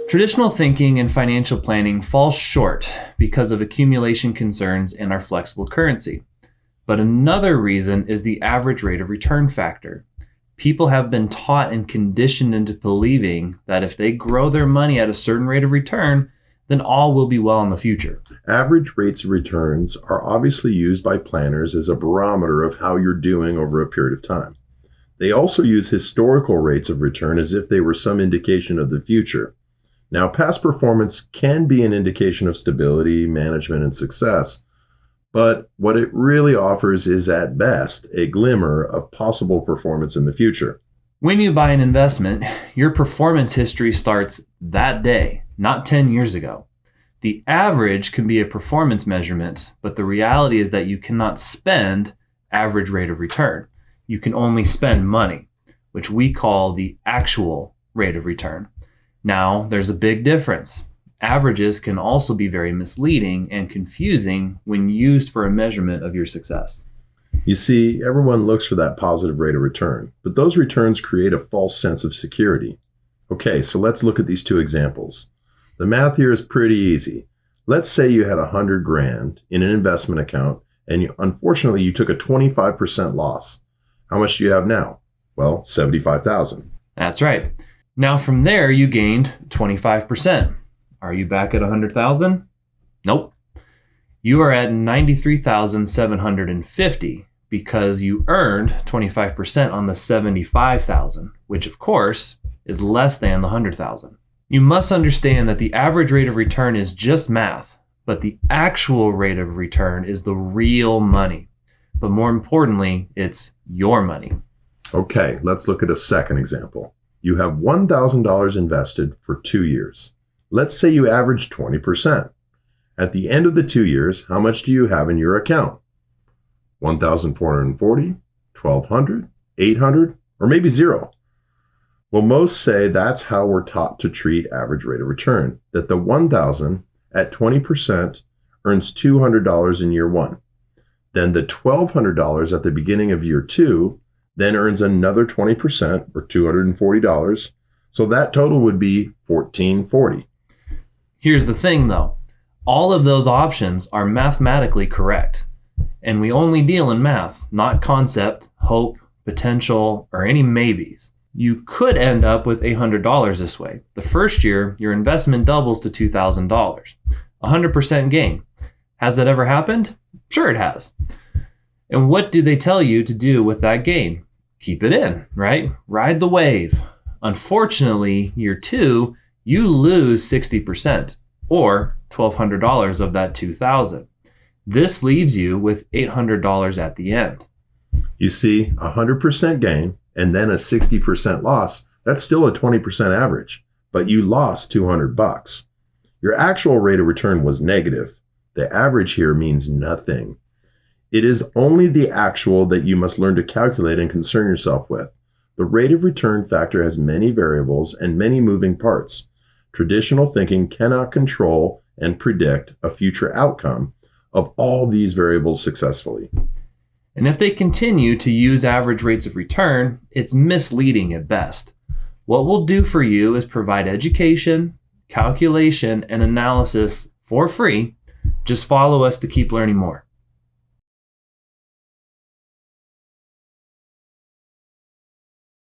Traditional thinking in financial planning falls short because of accumulation concerns in our flexible currency. But another reason is the average rate of return factor. People have been taught and conditioned into believing that if they grow their money at a certain rate of return, then all will be well in the future. Average rates of returns are obviously used by planners as a barometer of how you're doing over a period of time. They also use historical rates of return as if they were some indication of the future. Now, past performance can be an indication of stability, management, and success, but what it really offers is, at best, a glimmer of possible performance in the future. When you buy an investment, your performance history starts that day, not 10 years ago. The average can be a performance measurement, but the reality is that you cannot spend average rate of return. You can only spend money, which we call the actual rate of return. Now, there's a big difference. Averages can also be very misleading and confusing when used for a measurement of your success. You see, everyone looks for that positive rate of return, but those returns create a false sense of security. Okay, so let's look at these two examples. The math here is pretty easy. Let's say you had $100,000 in an investment account and unfortunately you took a 25% loss. How much do you have now? Well, $75,000. That's right. Now from there, you gained 25%. Are you back at 100,000? Nope. You are at 93,750 because you earned 25% on the 75,000, which of course is less than the 100,000. You must understand that the average rate of return is just math, but the actual rate of return is the real money. But more importantly, it's your money. Okay, let's look at a second example. You have $1,000 invested for 2 years. Let's say you average 20%. At the end of the 2 years, how much do you have in your account? 1,440, 1,200, 800, or maybe zero? Well, most say that's how we're taught to treat average rate of return, that the 1,000 at 20% earns $200 in year one. Then the $1,200 at the beginning of year two then earns another 20% or $240. So that total would be $1,440. Here's the thing though. All of those options are mathematically correct. And we only deal in math, not concept, hope, potential, or any maybes. You could end up with $800 this way. The first year, your investment doubles to $2,000. 100% gain. Has that ever happened? Sure it has. And what do they tell you to do with that gain? Keep it in, right? Ride the wave. Unfortunately, year two, you lose 60% or $1,200 of that $2,000. This leaves you with $800 at the end. You see, 100% gain and then a 60% loss, that's still a 20% average, but you lost $200. Your actual rate of return was negative. The average here means nothing. It is only the actual that you must learn to calculate and concern yourself with. The rate of return factor has many variables and many moving parts. Traditional thinking cannot control and predict a future outcome of all these variables successfully. And if they continue to use average rates of return, it's misleading at best. What we'll do for you is provide education, calculation, and analysis for free. Just follow us to keep learning more.